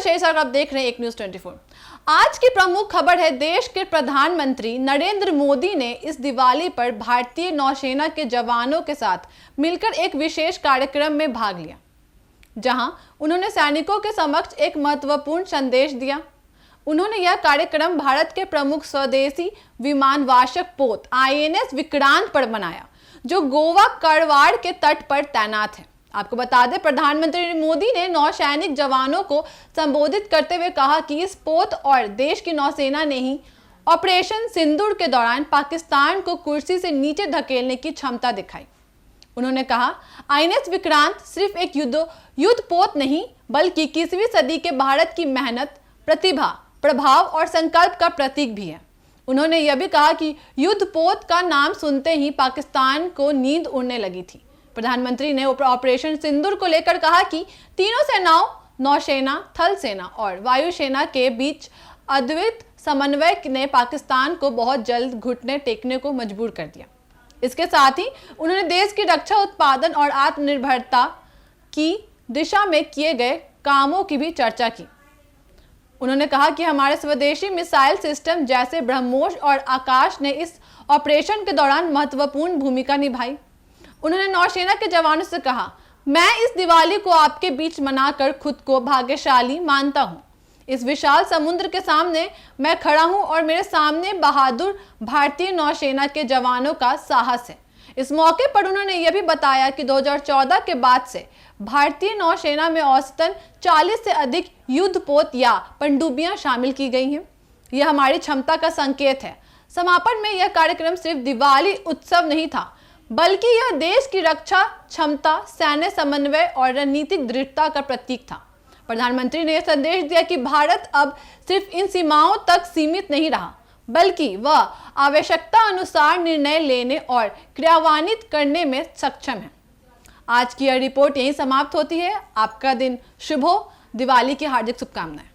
शेषर, आप देख रहे हैं एक न्यूज़ 24। आज की प्रमुख खबर है, देश के प्रधानमंत्री नरेंद्र मोदी ने इस दिवाली पर भारतीय नौसेना के जवानों के साथ मिलकर एक विशेष कार्यक्रम में भाग लिया, जहां उन्होंने सैनिकों के समक्ष एक महत्वपूर्ण संदेश दिया। उन्होंने यह कार्यक्रम भारत के प्रमुख स्वदेशी विमानवाचक पोत INS विक्रांत पर बनाया, जो गोवा करवाड़ के तट पर तैनात है। आपको बता दें, प्रधानमंत्री मोदी ने नौसैनिक जवानों को संबोधित करते हुए कहा कि इस पोत और देश की नौसेना ने ही ऑपरेशन सिंदूर के दौरान पाकिस्तान को कुर्सी से नीचे धकेलने की क्षमता दिखाई। उन्होंने कहा, INS विक्रांत सिर्फ एक युद्ध पोत नहीं, बल्कि 21वीं सदी के भारत की मेहनत, प्रतिभा, प्रभाव और संकल्प का प्रतीक भी है। उन्होंने यह भी कहा कि युद्ध पोत का नाम सुनते ही पाकिस्तान को नींद उड़ने लगी थी। प्रधानमंत्री ने ऑपरेशन सिंदूर को लेकर कहा कि तीनों सेनाओं, नौसेना, थल सेना और वायुसेना के बीच अद्वितीय समन्वय ने पाकिस्तान को बहुत जल्द घुटने टेकने को मजबूर कर दिया। इसके साथ ही उन्होंने देश की रक्षा उत्पादन और आत्मनिर्भरता की दिशा में किए गए कामों की भी चर्चा की। उन्होंने कहा कि हमारे स्वदेशी मिसाइल सिस्टम जैसे ब्रह्मोस और आकाश ने इस ऑपरेशन के दौरान महत्वपूर्ण भूमिका निभाई। उन्होंने नौसेना के जवानों से कहा, मैं इस दिवाली को आपके बीच मनाकर खुद को भाग्यशाली मानता हूं। इस विशाल समुद्र के सामने मैं खड़ा हूं और मेरे सामने बहादुर भारतीय नौसेना के जवानों का साहस है। इस मौके पर उन्होंने यह भी बताया कि 2014 के बाद से भारतीय नौसेना में औसतन 40 से अधिक युद्धपोत या पनडुब्बियां शामिल की गई हैं। यह हमारी क्षमता का संकेत है। समापन में यह कार्यक्रम सिर्फ दिवाली उत्सव नहीं था, बल्कि यह देश की रक्षा क्षमता, सैन्य समन्वय और रणनीतिक दृढ़ता का प्रतीक था। प्रधानमंत्री ने यह संदेश दिया कि भारत अब सिर्फ इन सीमाओं तक सीमित नहीं रहा, बल्कि वह आवश्यकता अनुसार निर्णय लेने और क्रियान्वित करने में सक्षम है। आज की यह रिपोर्ट यहीं समाप्त होती है। आपका दिन शुभ हो। दिवाली की हार्दिक शुभकामनाएं।